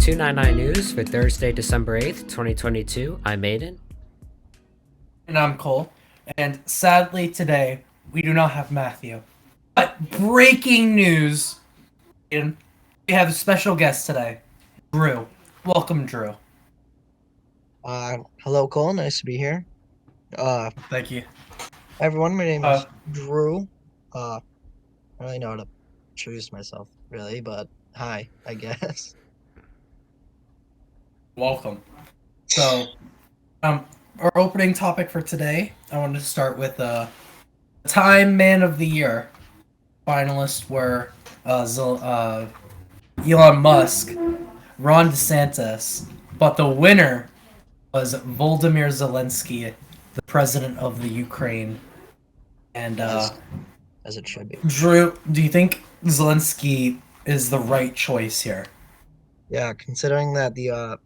the299 news for Thursday, December 8th, 2022. I'm Aiden. And I'm Cole. And sadly today, we do not have Matthew. But breaking news, we have a special guest today, Drew. Welcome, Drew. Hello, Cole. Nice to be here. Thank you. Everyone, my name is Drew. I don't really know how to introduce myself, really, but hi, I guess. Welcome. So, our opening topic for today, I wanted to start with Time Man of the Year. Finalists were Elon Musk, Ron DeSantis, but the winner was Volodymyr Zelensky, the president of the Ukraine. And as it should be. Drew, do you think Zelensky is the right choice here? Yeah, considering that the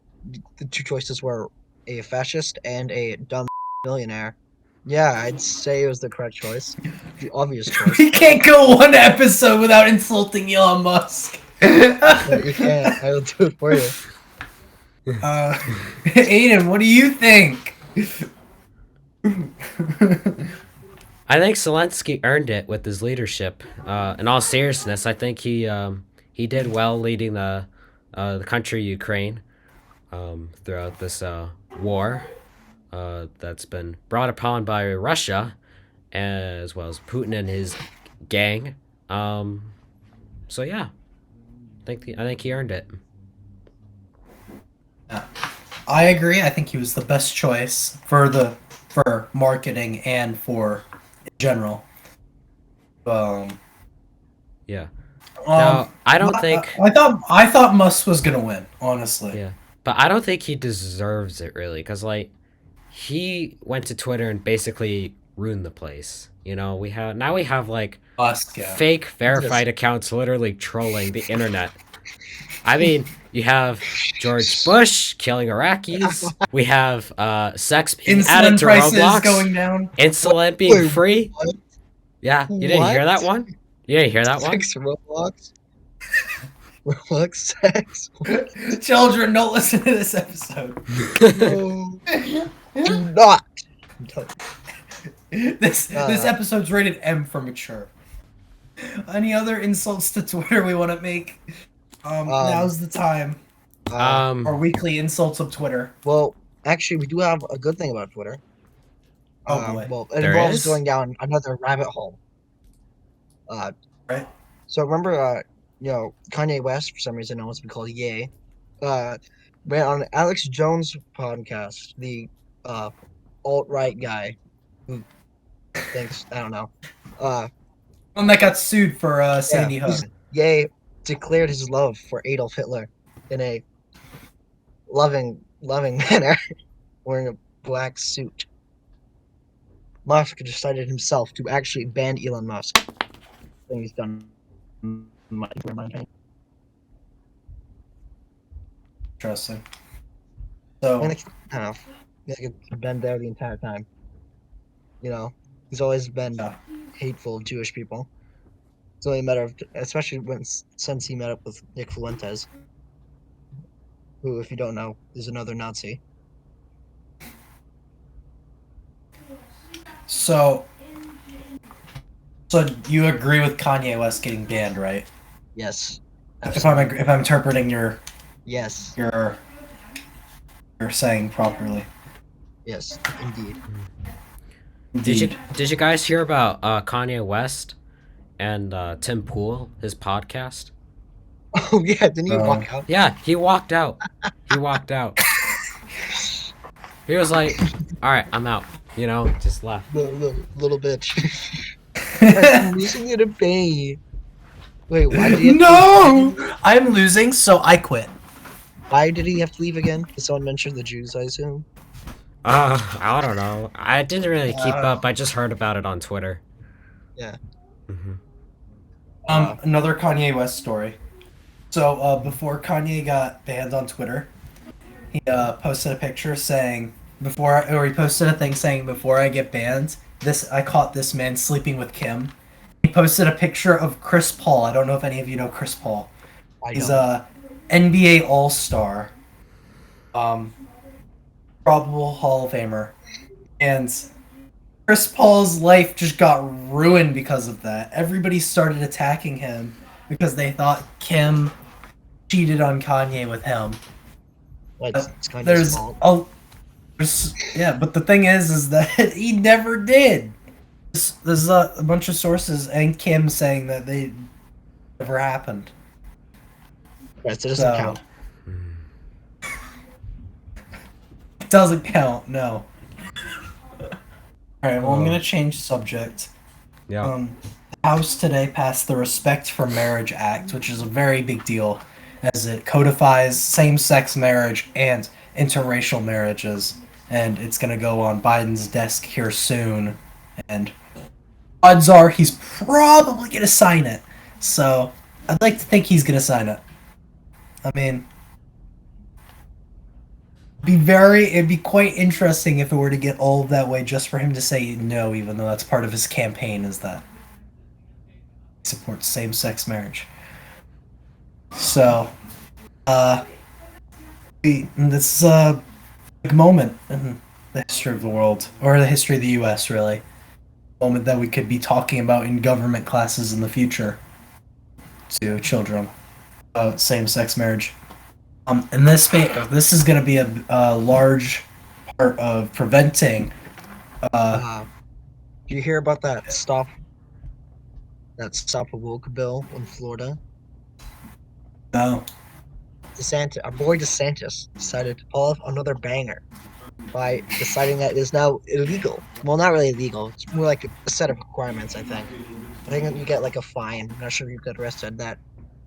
two choices were a fascist and a dumb millionaire. Yeah, I'd say it was the correct choice. The obvious choice. We can't go one episode without insulting Elon Musk. No, you can't. I will do it for you. Aiden, what do you think? I think Zelensky earned it with his leadership. In all seriousness, I think he did well leading the country Ukraine throughout this war that's been brought upon by Russia, as well as Putin and his gang. So yeah, I think he earned it. I agree. I think he was the best choice for marketing and for in general. Yeah. Now, I don't think. I thought Musk was gonna win. Honestly. Yeah, but I don't think he deserves it really, because he went to Twitter and basically ruined the place. You know, we have like Musk, yeah. fake verified accounts literally trolling the internet. I mean, you have George Bush killing Iraqis. We have sex being added Insulin to prices Roblox. going down. Insulin being free. What? Yeah, you didn't hear that one? You didn't hear that one? Sex Roblox? Roblox sex? Children, don't listen to this episode. No. Do not. This episode's rated M for mature. Any other insults to Twitter we want to make? Now's the time. Our weekly insults of Twitter. Well, actually, we do have a good thing about Twitter. Oh boy. Well, it There involves is? going down another rabbit hole. Right. So remember, Kanye West, for some reason, wants to be called Ye. Went on Alex Jones' podcast, the alt-right guy who thinks, I don't know. One that got sued for Sandy Hook. Ye declared his love for Adolf Hitler in a loving manner, wearing a black suit. Musk decided himself to actually ban Elon Musk. Thing he's done. Interesting. So And I don't know. He's been there the entire time. You know, he's always been hateful of Jewish people. It's only a matter of, especially since he met up with Nick Fuentes, who, if you don't know, is another Nazi. So you agree with Kanye West getting banned, right? Yes. If I'm interpreting Yes. your saying properly. Yes, indeed. Did you guys hear about Kanye West and Tim Pool, his podcast? Oh yeah, didn't he walk out? Yeah, he walked out. He walked out. He was like, "All right, I'm out." You know, just left. Little bitch. I'm losing a debate. Wait, why did he have to No, I'm losing, so I quit. Why did he have to leave again? Did someone mention the Jews, I assume? I don't know. I didn't really keep up. I just heard about it on Twitter. Yeah. Mm-hmm. Another Kanye West story. So before Kanye got banned on Twitter, he posted a picture saying he posted a thing saying, "Before I get banned, I caught this man sleeping with Kim." He posted a picture of Chris Paul. I don't know if any of you know Chris Paul. He's NBA All-Star, probable Hall of Famer, and Chris Paul's life just got ruined because of that. Everybody started attacking him because they thought Kim cheated on Kanye with him. Like, it's Kanye's There's fault. yeah, but the thing is that he never did. There's a bunch of sources and Kim saying that they never happened. Yes, it doesn't count. It doesn't count, no. Alright, well, I'm gonna change subject. Yeah. The House today passed the Respect for Marriage Act, which is a very big deal, as it codifies same-sex marriage and interracial marriages, and it's gonna go on Biden's desk here soon, and odds are he's probably gonna sign it. So, I'd like to think he's gonna sign it. I mean, it'd be quite interesting if it were to get all that way just for him to say no, even though that's part of his campaign, is that he supports same-sex marriage. So, this is a big moment in the history of the world, or the history of the U.S., really. A moment that we could be talking about in government classes in the future to children about same-sex marriage. And this is going to be a large part of preventing. Do you hear about that stop a woke bill in Florida? No. Our boy DeSantis decided to pull off another banger by deciding that it is now illegal. Well, not really illegal. It's more like a set of requirements, I think. I think that you get like a fine. I'm not sure if you get arrested. That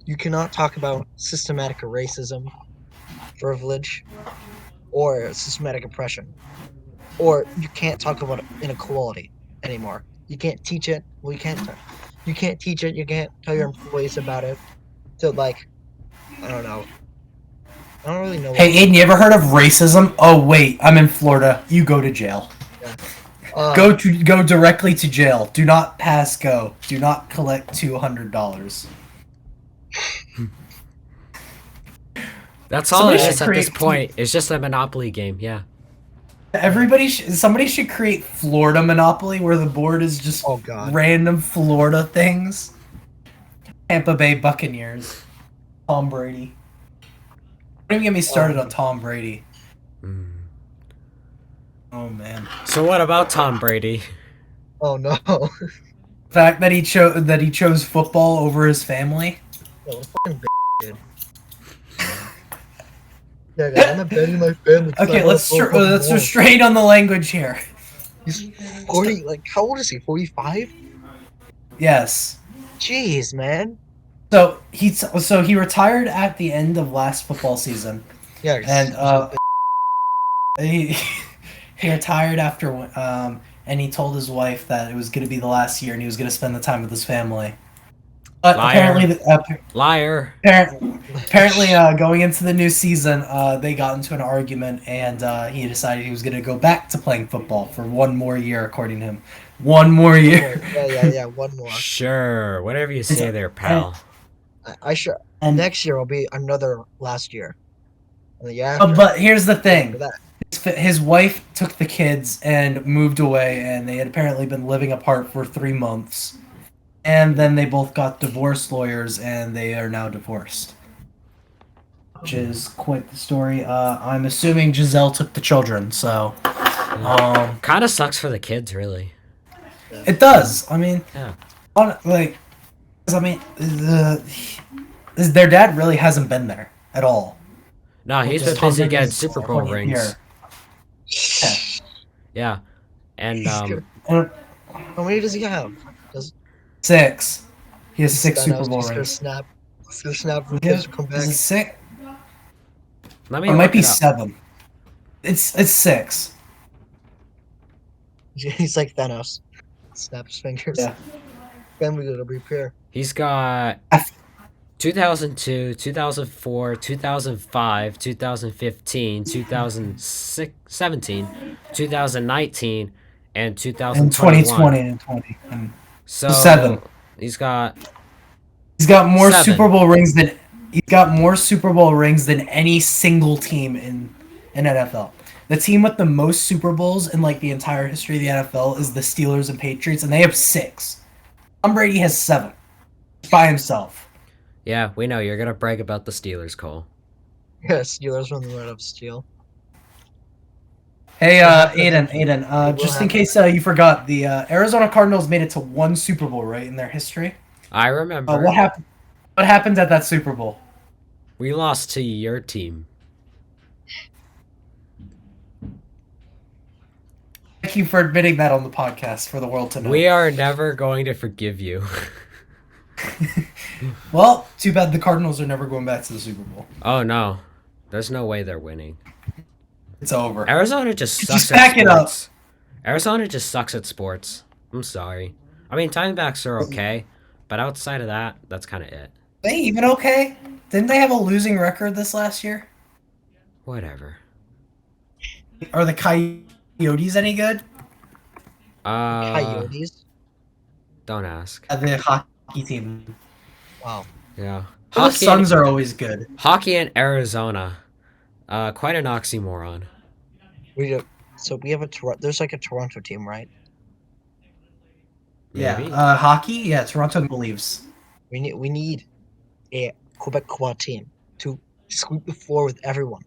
you cannot talk about systematic racism, privilege, or systematic oppression, or you can't talk about inequality anymore. You can't teach it. Well, you can't teach it. You can't tell your employees about it. So, like, I don't know. I don't really know. Hey, Aiden, you ever heard of racism? Oh wait, I'm in Florida. You go to jail. Yeah. Go directly to jail. Do not pass go. Do not collect $200. That's all Somebody it should is at this create- point. It's just a Monopoly game, yeah. Somebody should create Florida Monopoly where the board is just Oh, God. random Florida things. Tampa Bay Buccaneers. Tom Brady. Don't even get me started on Tom Brady. Oh man. So what about Tom Brady? Oh no. The fact that he chose football over his family. Yeah, what a fucking dude. Yeah, guys, I'm abandoning my family. Okay, let's restrain on the language here. He's 40. Like, how old is he? 45? Yes. Jeez, man. So he retired at the end of last football season, Yeah. and he retired after and he told his wife that it was going to be the last year and he was going to spend the time with his family. But Liar. apparently, going into the new season, they got into an argument, and he decided he was going to go back to playing football for one more year, according to him. One more year. Yeah, one more. Sure, whatever you say there, pal. I sure. And Next year will be another last year. And the year Oh, after, but here's the thing. after that. His wife took the kids and moved away, and they had apparently been living apart for 3 months. And then they both got divorce lawyers, and they are now divorced. Which is quite the story. I'm assuming Giselle took the children, so... Kind of sucks for the kids, really. It does. I mean... Yeah. Their dad really hasn't been there at all. No, he's been busy getting Super Bowl rings. Yeah. And, And How many does he have? 6. He has 6 Thanos Super Bowl just gonna rings. snap. He's gonna snap when Yeah, kids come back. is it 6? let me It might look be it up. 7. It's 6. He's like Thanos. Snap his fingers. Yeah. Family gonna prepare. He's got 2002, 2004, 2005, 2015, 2017, 2019, and In 2021. 2020 and 20. And So 7. He's got He's got more 7. Super Bowl rings than He's got more Super Bowl rings than any single team in NFL. The team with the most Super Bowls in like the entire history of the NFL is the Steelers and Patriots, and they have 6. Tom Brady has 7 by himself. Yeah, we know you're gonna brag about the Steelers, Cole. Yeah, Steelers run right up Steel. Hey, What happened? Aiden, It will just in happen. case you forgot, the Arizona Cardinals made it to 1 Super Bowl, right, in their history. I remember. What happened? What happened at that Super Bowl? We lost to your team. Thank you for admitting that on the podcast for the world to know. We are never going to forgive you. Well, too bad the Cardinals are never going back to the Super Bowl. Oh no, there's no way they're winning. It's over. Arizona just sucks Just at back it up. sports. Arizona just sucks at sports. I'm sorry. I mean, Diamondbacks are okay, but outside of that, that's kind of it. They even okay? Didn't they have a losing record this last year? Whatever. Are the Coyotes any good? Coyotes. Don't ask. The hockey team. Wow. Yeah. The Suns are always good. Hockey in Arizona. Quite an oxymoron. So we have there's like a Toronto team, right? Maybe. Yeah. Hockey? Yeah, Toronto believes. We need a Quebecois team to sweep the floor with everyone.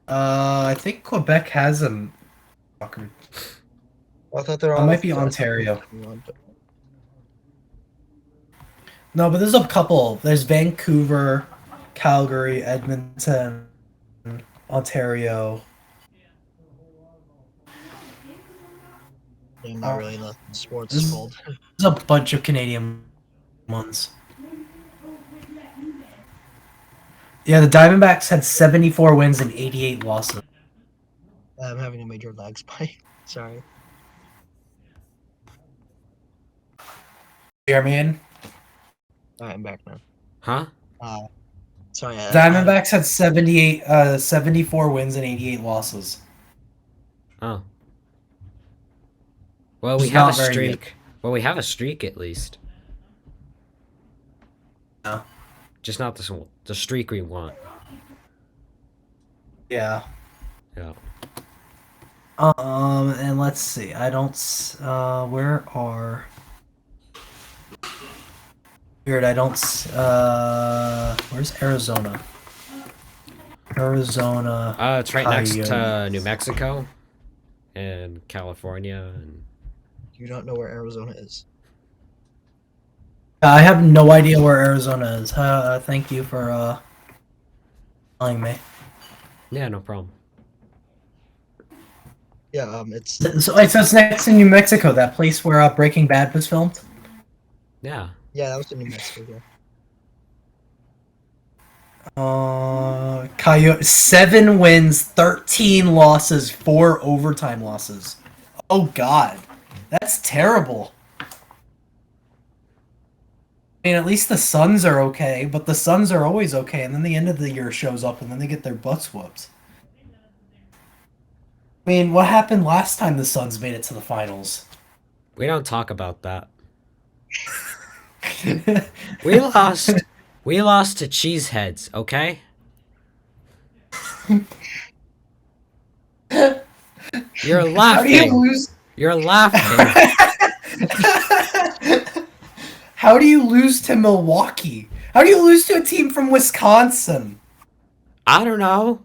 I think Quebec has a record. I thought they're It all. might be Ontario. No, but there's a couple. There's Vancouver, Calgary, Edmonton, Ontario. I'm not really in the sports This- world. There's a bunch of Canadian ones. Yeah, the Diamondbacks had 74 wins and 88 losses. I'm having a major lag spike. Sorry. You hear me in? Alright, I'm back now. Huh? Sorry. Diamondbacks had 74 wins and 88 losses. Oh. Well, we It's have a not very streak. good. Well, we have a streak at least. No. Just not the streak we want. Yeah. Yeah. And let's see. I don't. Where are? Weird. I don't. Where's Arizona? Arizona. It's right next to Coyotes. New Mexico and California and You don't know where Arizona is. I have no idea where Arizona is. Thank you for telling me. yeah, no problem. Yeah, it's So it's next to New Mexico, that place where Breaking Bad was filmed. Yeah. that was in New Mexico. Coyote 7 wins, 13 losses, 4 overtime losses. Oh God, that's terrible. I mean, at least the Suns are okay, but the Suns are always okay, and then the end of the year shows up, and then they get their butts whooped. I mean, what happened last time the Suns made it to the finals? We don't talk about that. We lost. We lost to Cheeseheads, okay? You're How do you laughing. lose? You're laughing. How do you lose to Milwaukee? How do you lose to a team from Wisconsin? I don't know.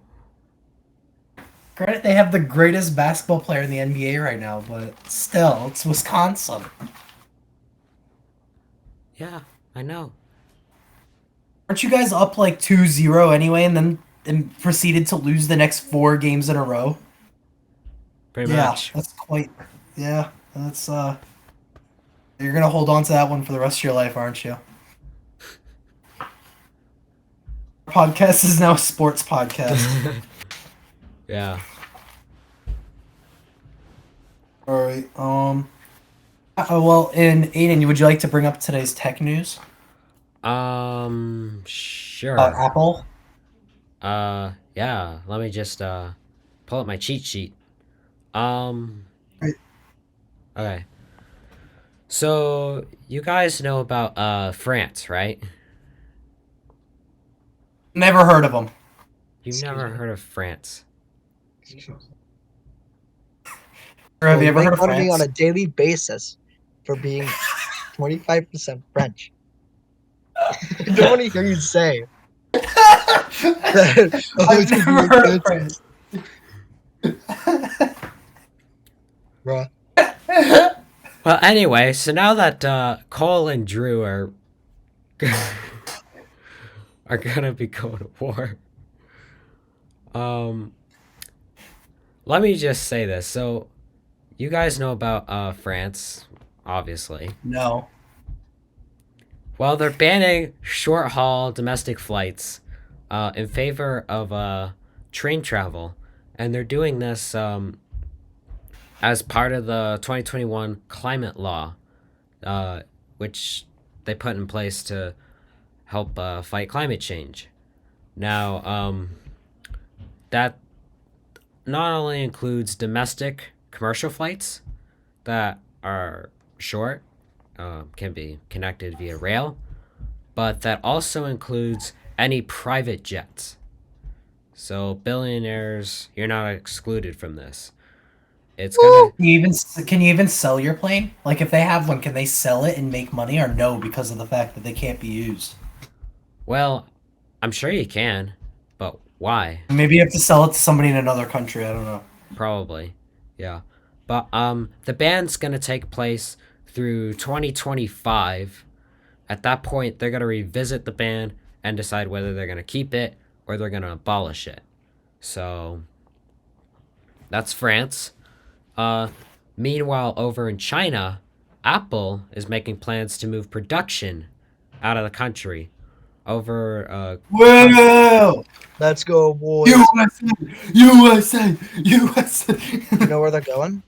Granted, they have the greatest basketball player in the NBA right now, but still, it's Wisconsin. Yeah, I know. Aren't you guys up like 2-0 anyway, and then proceeded to lose the next 4 games in a row? Pretty Yeah, much. that's quite. Yeah, that's You're gonna hold on to that one for the rest of your life, aren't you? Podcast is now a sports podcast. Yeah. All right. Well, and Aiden, would you like to bring up today's tech news? Sure. Apple. Yeah. Let me just pull up my cheat sheet. Right. Okay. So you guys know about France, right? Never heard of them. You've Excuse never me. heard of France. Or have you ever make heard of fun of me on France? a daily basis for being 25% French. I don't want to hear you say that. Oh, I've it's gonna be never heard of expensive, France. bro. Well, anyway, so now that Cole and Drew are are gonna be going to war, um, let me just say this. So, you guys know about France, obviously. No. Well, they're banning short haul domestic flights in favor of train travel, and they're doing this as part of the 2021 climate law, which they put in place to help fight climate change. Now, that not only includes domestic commercial flights that are short, can be connected via rail, but that also includes any private jets. So billionaires, you're not excluded from this. It's gonna Can you even sell your plane? Like if they have one, can they sell it and make money or no because of the fact that they can't be used? well, I'm sure you can, but why? Maybe you have to sell it to somebody in another country. I don't know. Probably, yeah. But the ban's gonna take place through 2025. At that point, they're gonna revisit the ban and decide whether they're gonna keep it or they're gonna abolish it. So that's France. Meanwhile, over in China, Apple is making plans to move production out of the country over Whoa! Let's go, boys. USA! USA! USA! You know where they're going?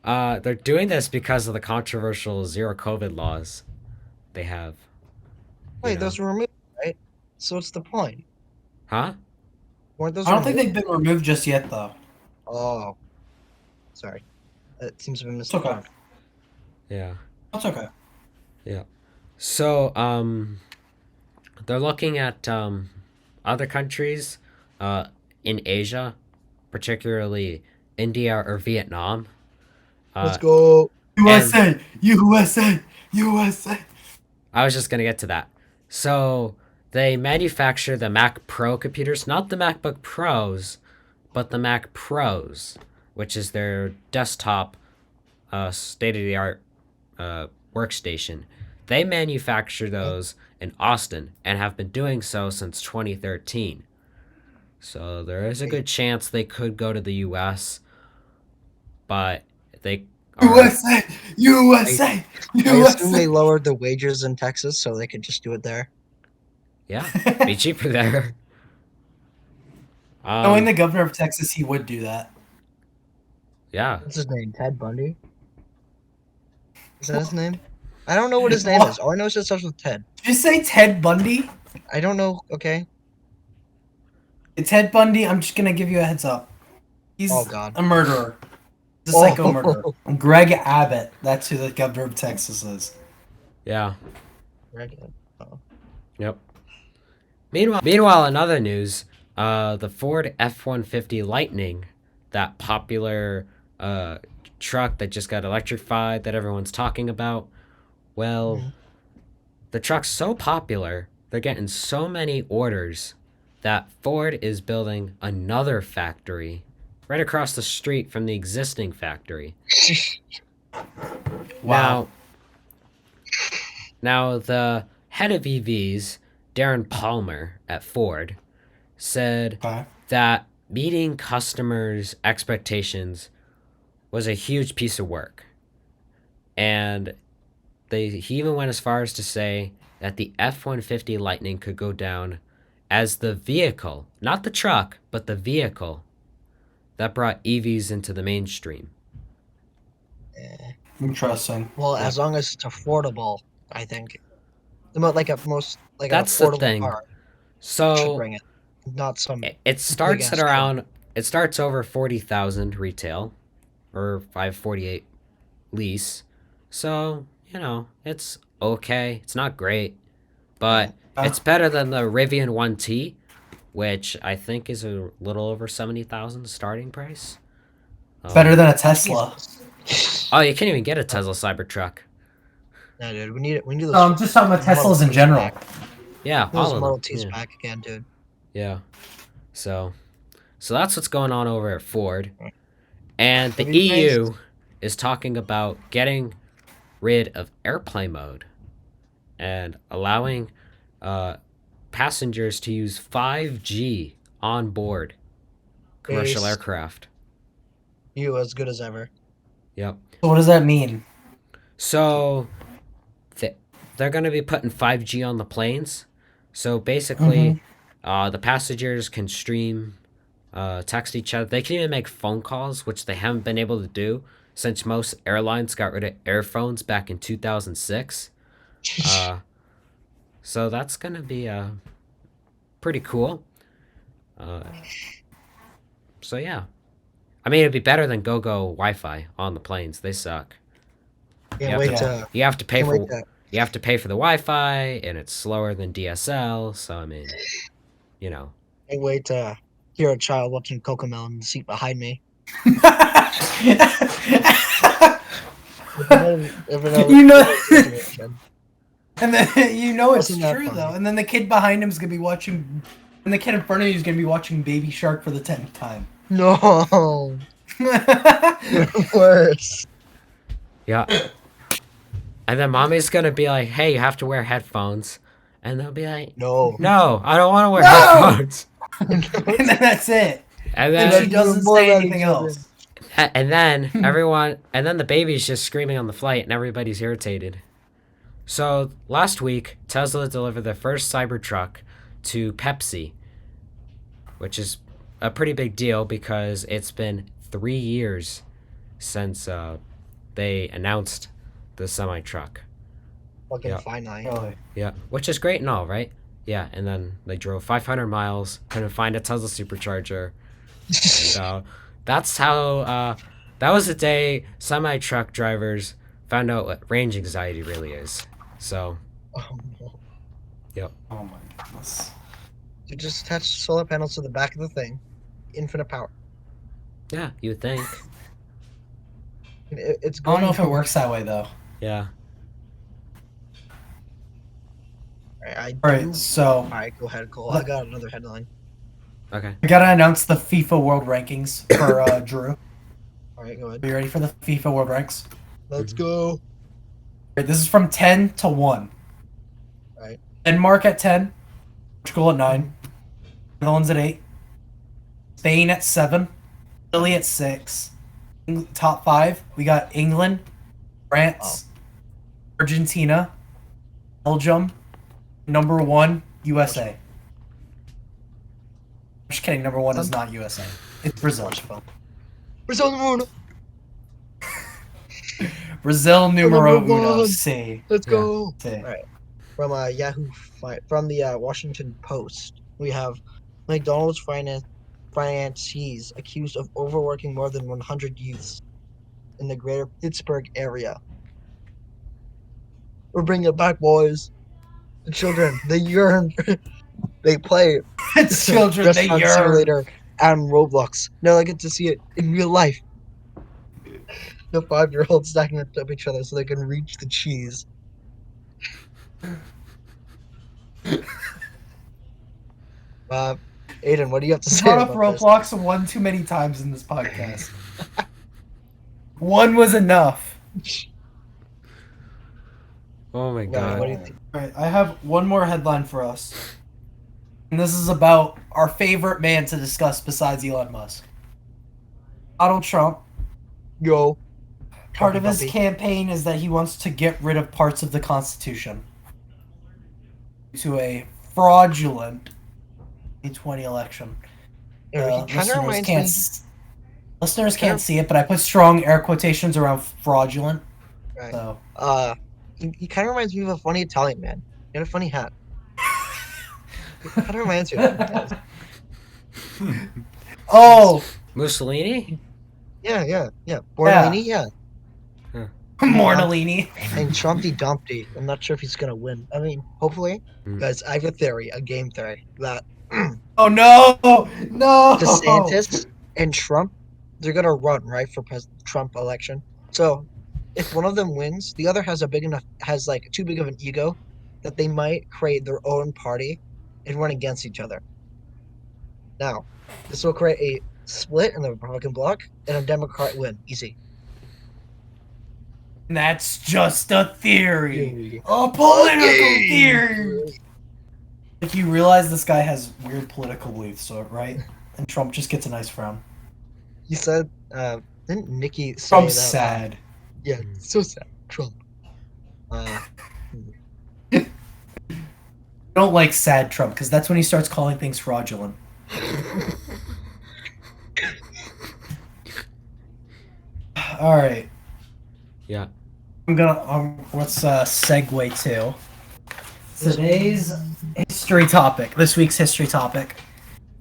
they're doing this because of the controversial zero COVID laws they have. Wait, know. those were removed, right? So what's the point? Huh? Weren't those I don't think removed? they've been removed just yet, though. Oh, sorry. That seems to be It's okay. mistaken. Yeah. It's okay. So, they're looking at other countries in Asia, particularly India or Vietnam. Let's go. USA! USA! USA! I was just gonna get to that. So they manufacture the Mac Pro computers, not the MacBook Pros, but the Mac Pros, which is their desktop, state of the art workstation. They manufacture those in Austin and have been doing so since 2013. So there is a good chance they could go to the U.S., but they are. USA! USA! I assume they USA! lowered the wages in Texas so they could just do it there. Yeah, be cheaper there. Knowing the governor of Texas, he would do that. Yeah. What's his name? Ted Bundy? Is that his name? I don't know what his name is. All I know is it starts with Ted. Did you say Ted Bundy? I don't know. Okay. Ted Bundy, I'm just gonna give you a heads up. He's Oh, God. a murderer. He's a psycho murderer. Greg Abbott, that's who the governor of Texas is. Yeah. Oh. Yep. Meanwhile, in other news, the Ford F-150 Lightning, that popular truck that just got electrified that everyone's talking about, well, the truck's so popular, they're getting so many orders that Ford is building another factory right across the street from the existing factory. Wow. Now, the head of EVs, Darren Palmer at Ford, said Okay. that meeting customers' expectations was a huge piece of work. And he even went as far as to say that the F-150 Lightning could go down as the vehicle, not the truck, but the vehicle that brought EVs into the mainstream. Interesting. Well, as long as it's affordable, I think. Like an That's affordable the thing. car should So bring it, not some. it starts at big-ass around, it starts over 40,000 retail, or 548 lease. So, it's okay. It's not great, but it's better than the Rivian 1T, which I think is a little over 70,000 starting price. Better than a Tesla. Oh, you can't even get a Tesla Cybertruck. No, dude, we need those. No, I'm just talking about Teslas in general. Back. Yeah, Those all of Model them. T's Yeah. back again, dude. Yeah. So that's what's going on over at Ford. And the Have you guys- EU is talking about getting rid of airplane mode and allowing passengers to use 5G on board commercial Based. aircraft. You as good as ever. Yep. So what does that mean? So they're going to be putting 5G on the planes. So basically, the passengers can stream, text each other. They can even make phone calls, which they haven't been able to do since most airlines got rid of airphones back in 2006. So that's going to be pretty cool. So yeah. I mean, it'd be better than go-go Wi-Fi on the planes. They suck. Can't wait Yeah. to. You have to pay Can't for wait to. you have to pay for the Wi-Fi, and it's slower than DSL. So I mean, you know. Can't wait to hear a child watching Cocomelon in the seat behind me. You know- And then it's Wasn't that true funny? though. And then the kid behind him is gonna be watching, and the kid in front of you is gonna be watching Baby Shark for the 10th time. No, worse. Yeah. And then mommy's gonna be like, "Hey, you have to wear headphones," and they'll be like, No. "No, I don't want to wear No! headphones." And then that's it. And And then she doesn't more say about anything each other. else. and then the baby's just screaming on the flight, and everybody's irritated. So last week, Tesla delivered their first Cybertruck to Pepsi, which is a pretty big deal because it's been 3 years since they announced the semi-truck. Fucking Yeah. finite. Really. Yeah, which is great and all, right? Yeah, and then they drove 500 miles, couldn't find a Tesla supercharger. And that's how, that was the day semi-truck drivers found out what range anxiety really is. So, Oh, no. Oh my goodness. You just attach solar panels to the back of the thing. Infinite power. yeah, you would think. It's I going don't know if it from- works that way though. Yeah. Alright, so Alright, go ahead, Cole. I got another headline. Okay. I gotta announce the FIFA World Rankings for Drew. Alright, go ahead. Are you ready for the FIFA World Ranks? Let's go. Alright, this is from 10 to 1. Right. Denmark at 10, Portugal at 9, Netherlands at 8, Spain at 7, Italy at 6. Top 5, we got England, France, Argentina, Belgium, number 1, USA. I'm just kidding, number 1 is not USA. It's Brazil. Brazil number uno. Brazil numero Number uno. one. See. Let's Yeah. go. See. Alright. From from the Washington Post, we have McDonald's financiers accused of overworking more than 100 youths in the greater Pittsburgh area. We're bringing it back, boys. The children, they yearn. They play It's children, they Restaurant yearn. Simulator and Roblox. Now I get to see it in real life. The 5-year-olds stacking up each other so they can reach the cheese. Aiden, what do you have to You say brought up about this? Roblox one too many times in this podcast. One was enough. Oh my Yeah, god. what do you think? Alright, I have one more headline for us. And this is about our favorite man to discuss besides Elon Musk. Donald Trump. Yo. Part of his Puppy. campaign is that he wants to get rid of parts of the Constitution to a fraudulent 2020 election. He kind of reminds me. Listeners can't see it, but I put strong air quotations around fraudulent. Right. So He kind of reminds me of a funny Italian man. He had a funny hat. He kind of reminds me of him. Oh, Mussolini? Yeah. Bornolini, yeah. Mortallini. And Trumpy Dumpty. I'm not sure if he's gonna win. I mean, hopefully, Mm. guys. I have a theory, a game theory that Oh no! No! DeSantis and Trump, they're gonna run right for Trump election. So if one of them wins, the other has like too big of an ego that they might create their own party and run against each other. Now, this will create a split in the Republican bloc and a Democrat win. Easy. That's just a theory. Theory. A political Okay. theory. Like, you realize this guy has weird political beliefs, so right? And Trump just gets a nice frown. You said, didn't Nikki say Trump's that? sad. Yeah, so sad. Trump. I don't like sad Trump, because that's when he starts calling things fraudulent. Alright. Yeah. Let's segue to today's history topic. This week's history topic.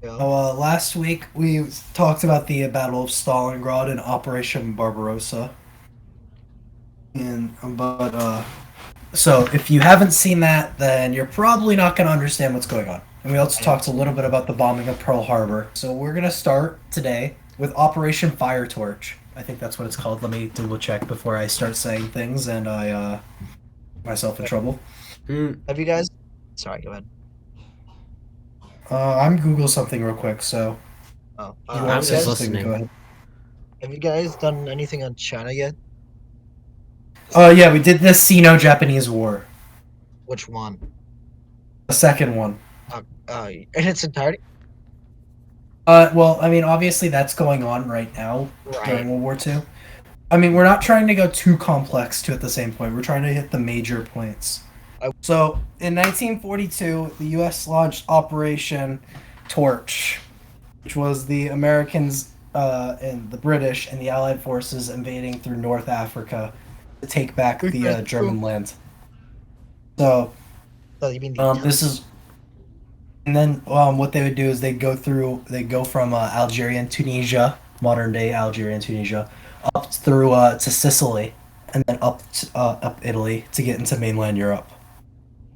yeah. Last week we talked about the Battle of Stalingrad and Operation Barbarossa. So if you haven't seen that, then you're probably not going to understand what's going on. And we also talked a little bit about the bombing of Pearl Harbor. So we're going to start today with Operation Fire Torch. I think that's what it's called. Let me double check before I start saying things and I myself in trouble. Have you guys? Sorry, go ahead. I'm Google something real quick, so Oh, you I'm want to say just something? listening. Go ahead. have you guys done anything on China yet? Yeah, we did the Sino-Japanese War. Which one? The second one. In its entirety? Well, I mean, obviously that's going on right now during World War II. I mean, we're not trying to go too complex to at the same point. We're trying to hit the major points. So, in 1942, the U.S. launched Operation Torch, which was the Americans and the British and the Allied forces invading through North Africa to take back the German land. So, Oh, you mean the this is... And then what they would do is they'd go from Algeria and Tunisia, modern day Algeria and Tunisia, up through to Sicily, and then up Italy to get into mainland Europe.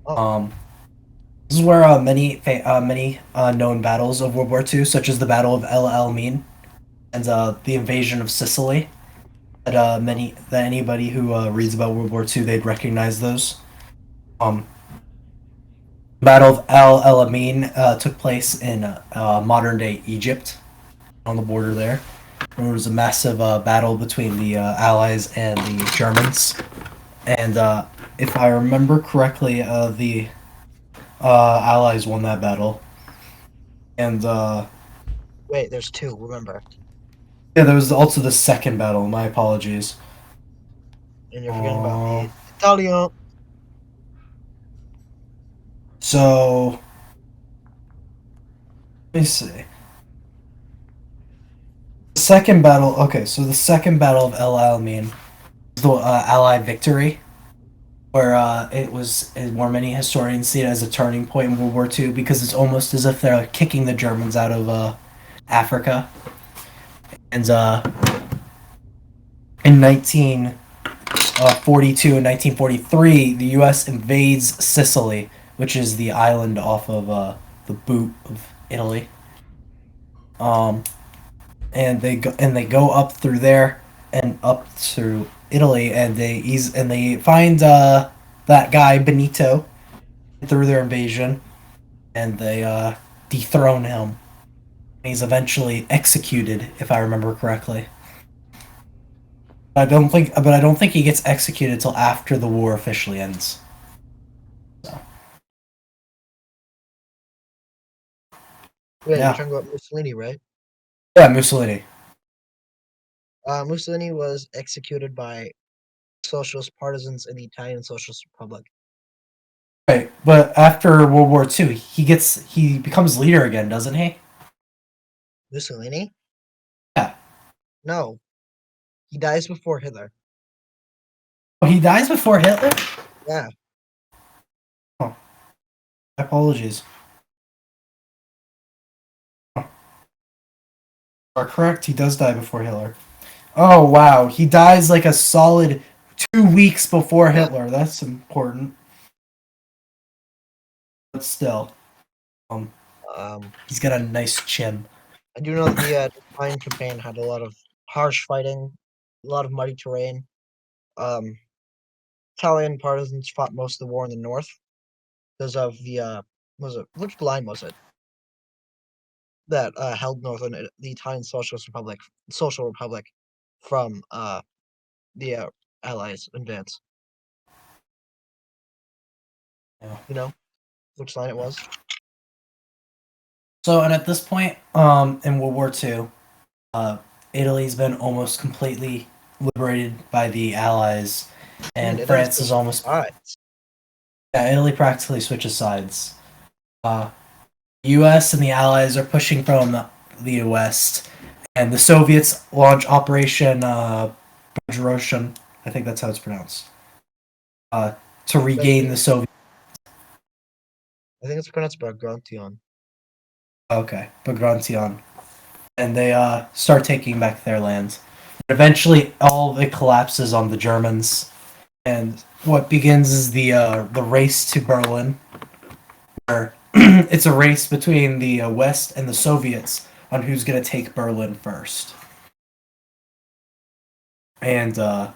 Oh. This is where many known battles of World War II, such as the Battle of El Alamein and the invasion of Sicily, that anybody who reads about World War II, they'd recognize those. Battle of El Alamein took place in modern-day Egypt, on the border there. There was a massive battle between the Allies and the Germans, and if I remember correctly, the Allies won that battle. And Wait, there's two. Remember? yeah, there was also the second battle. My apologies. And you're forgetting about the Italian. So, let me see. The second battle. Okay, so the second battle of El Alamein was the Allied victory, where where many historians see it as a turning point in World War II because it's almost as if they're kicking the Germans out of Africa. And in 1942 and 1943, the U.S. invades Sicily, which is the island off of the boot of Italy. And they go up through there and up through Italy, and they find that guy Benito through their invasion, and they dethrone him. He's eventually executed, if I remember correctly. I don't think he gets executed until after the war officially ends. So. Wait, Yeah. you're talking about Mussolini, right? Yeah, Mussolini. Mussolini was executed by socialist partisans in the Italian Socialist Republic. Right, but after World War II, he becomes leader again, doesn't he? Mussolini? Yeah. No. He dies before Hitler. Oh, he dies before Hitler? Yeah. Oh. Apologies. Oh. You are correct, he does die before Hitler. Oh, wow. He dies like a solid 2 weeks before Hitler. That's important. But still, he's got a nice chin. I do know that the Italian campaign had a lot of harsh fighting, a lot of muddy terrain. Italian partisans fought most of the war in the north because of the which line was it that held northern the Italian Social Republic from the Allies advance? Yeah. You know which line it was? So, and at this point, in World War II, Italy's been almost completely liberated by the Allies, and France is almost. Sides. Yeah, Italy practically switches sides. U.S. and the Allies are pushing from the West, and the Soviets launch Operation Bagration. I think that's how it's pronounced. To regain the Soviet. I think it's pronounced Bagration. Okay, Bagration, and they start taking back their lands. Eventually, all of it collapses on the Germans, and what begins is the race to Berlin, where it's a race between the West and the Soviets on who's going to take Berlin first. And as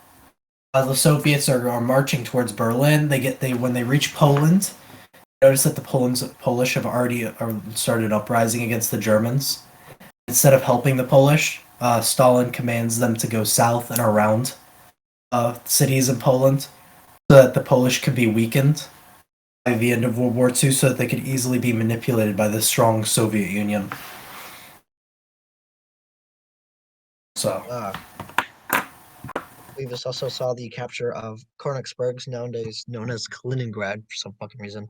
the Soviets are marching towards Berlin, when they reach Poland, notice that the Polish have already started uprising against the Germans. Instead of helping the Polish, Stalin commands them to go south and around cities in Poland so that the Polish could be weakened by the end of World War II so that they could easily be manipulated by the strong Soviet Union. So. We just also saw the capture of Königsberg, nowadays known as Kaliningrad, for some fucking reason.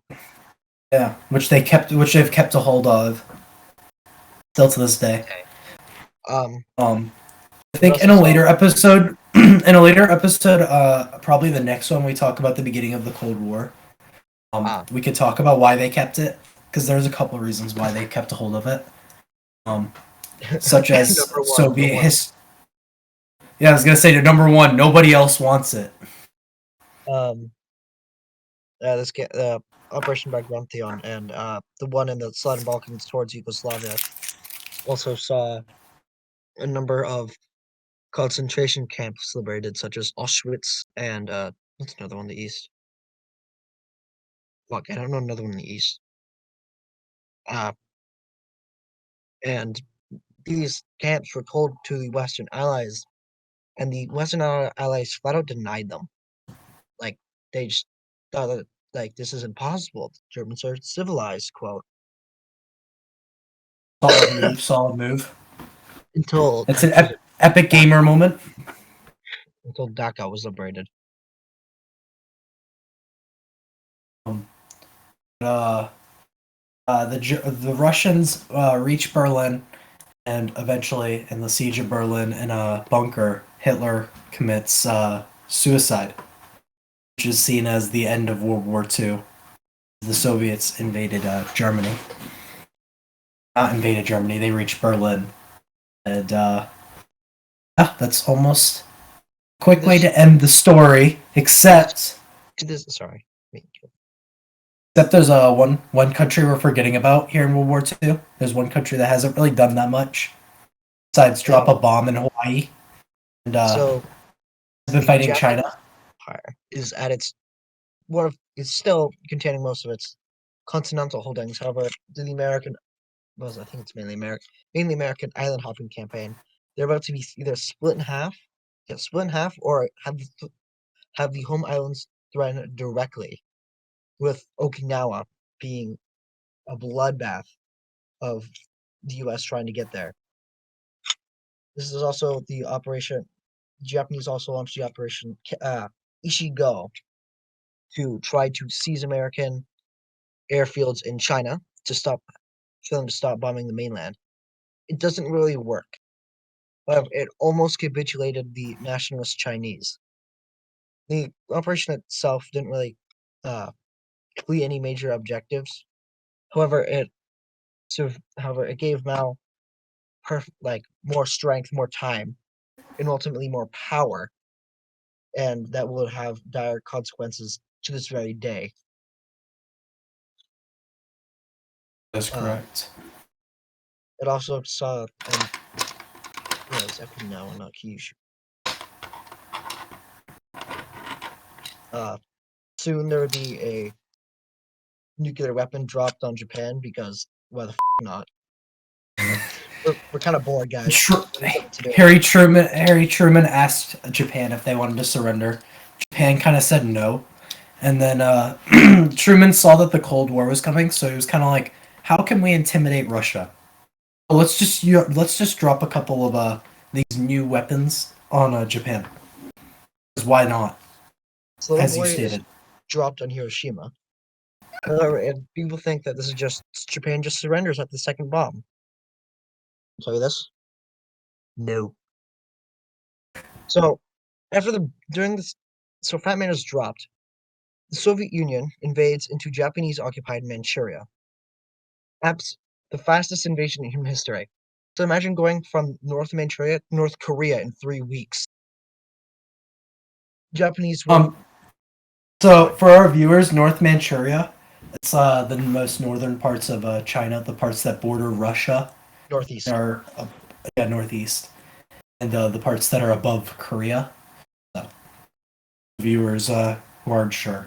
Yeah, which they've kept a hold of still to this day. I think in a later episode, probably the next one we talk about the beginning of the Cold War. We could talk about why they kept it, because there's a couple of reasons why they kept a hold of it. Such as Soviet history. Yeah, I was gonna say number one, nobody else wants it. Operation Bagration and the one in the Southern Balkans towards Yugoslavia also saw a number of concentration camps liberated, such as Auschwitz and what's another one in the east? Fuck, I don't know another one in the east. And these camps were told to the Western Allies, and the Western Allies flat out denied them. Like, they just thought that, like, this is impossible. The Germans are civilized, quote. Solid move. Until it's an epic gamer moment. Until Dachau was liberated. The Russians reach Berlin, and eventually, in the siege of Berlin, in a bunker, Hitler commits suicide, which is seen as the end of World War II. The Soviets invaded Germany. Not invaded Germany, they reached Berlin. And that's almost a quick way to end the story, except sorry. Except there's one country we're forgetting about here in World War II. There's one country that hasn't really done that much, besides drop a bomb in Hawaii, and so has been fighting China. Empire is at its it's still containing most of its continental holdings. However, the American, I think it's mainly American island hopping campaign, they're about to be either split in half, or have the home islands threatened directly, with Okinawa being a bloodbath of the U.S. trying to get there. This is also the operation. The Japanese also launched the operation Ishigo to try to seize American airfields in China for them to stop bombing the mainland. It doesn't really work. However, it almost capitulated the nationalist Chinese. The operation itself didn't really complete any major objectives. However, it gave Mao more strength, more time, and ultimately more power and that will have dire consequences to this very day. That's correct. It also saw, and yes, I now not Kyushu. Soon there would be a nuclear weapon dropped on Japan because why the not? We're kind of bored, guys. Harry Truman asked Japan if they wanted to surrender. Japan kind of said no, and then Truman saw that the Cold War was coming, so he was kind of like, "How can we intimidate Russia? Let's just drop a couple of these new weapons on Japan. Because why not?" So as you stated, dropped on Hiroshima. And people think that this is just Japan just surrenders at the second bomb. I'll tell you this. No. So so Fat Man is dropped. The Soviet Union invades into Japanese-occupied Manchuria. Perhaps the fastest invasion in human history. So imagine going from North Manchuria to North Korea in 3 weeks. Japanese were So for our viewers, North Manchuria, it's the most northern parts of China, the parts that border Russia. Northeast. Are northeast, and the parts that are above Korea. So, viewers who aren't sure.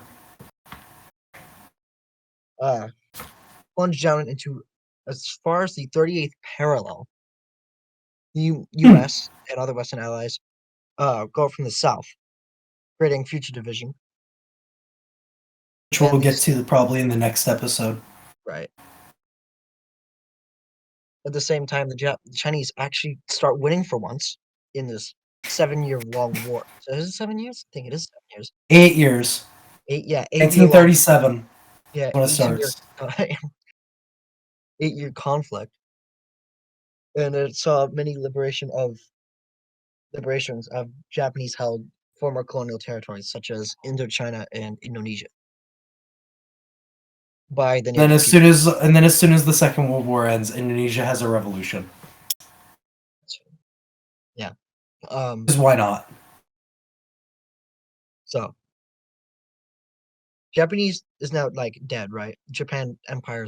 Plunged down into as far as the 38th parallel. The U.S. and other Western allies go from the south, creating future division. Which we'll get to probably in the next episode. Right. At the same time, the Chinese actually start winning for once in this 7-year-long war. So is it 7 years? I think it is 7 years. 8 years. 1937. Yeah, when it starts. 8-year conflict, and it saw many liberations of Japanese-held former colonial territories such as Indochina and Indonesia. By the then as soon as the Second World War ends, Indonesia has a revolution. Yeah. Because why not? So Japanese is now like dead, right? Japan's empire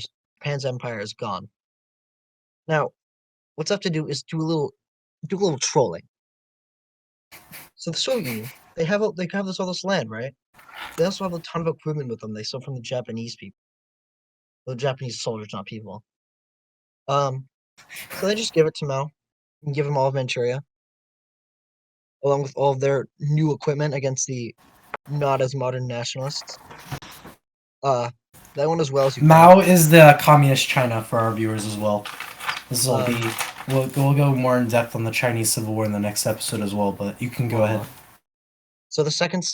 is gone. Now, what's left to do is do a little trolling. So the Soviet Union, they have all this land, right? They also have a ton of equipment with them. They stole from the Japanese people. The Japanese soldiers, not people. So they just give it to Mao and give him all of Manchuria, along with all of their new equipment against the not as modern nationalists. That one as well as Mao is the communist China for our viewers as well. This will be we'll go more in depth on the Chinese Civil War in the next episode as well, but you can go ahead. So the second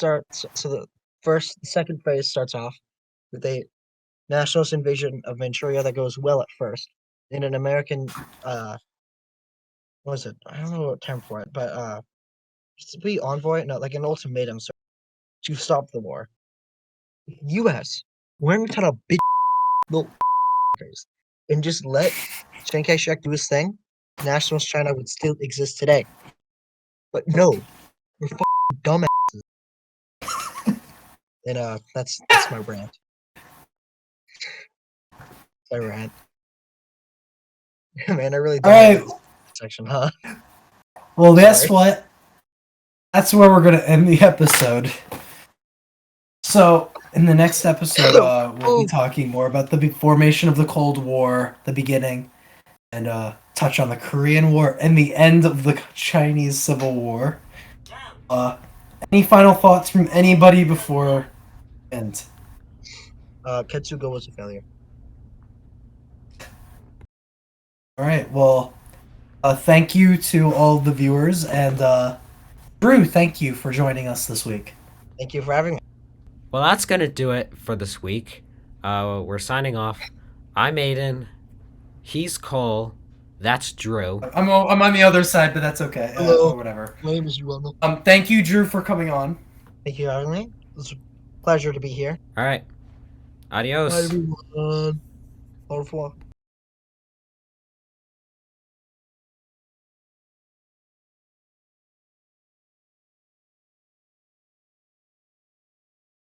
phase starts off with a nationalist invasion of Manchuria that goes well at first, in an American what is it? I don't know what term for it, but just be envoy, no, like an ultimatum to stop the war. U.S. wearing a ton of bitch little and just let Chiang Kai-shek do his thing, nationalist China would still exist today. But no, we're dumbasses. And that's my rant. My rant. Man, I really don't like this section, huh? Well, guess what? That's where we're gonna end the episode. So, in the next episode, we'll be talking more about the formation of the Cold War, the beginning, and touch on the Korean War and the end of the Chinese Civil War. Any final thoughts from anybody before end? Ketsugo was a failure. All right. Well, thank you to all the viewers, and Drew, thank you for joining us this week. Thank you for having me. Well, that's gonna do it for this week. We're signing off. I'm Aiden. He's Cole. That's Drew. I'm on the other side, but that's okay. Hello. Or whatever. My name is Ronald. Thank you, Drew, for coming on. Thank you for having me. It was a pleasure to be here. All right. Adios. Bye, everyone. Au revoir.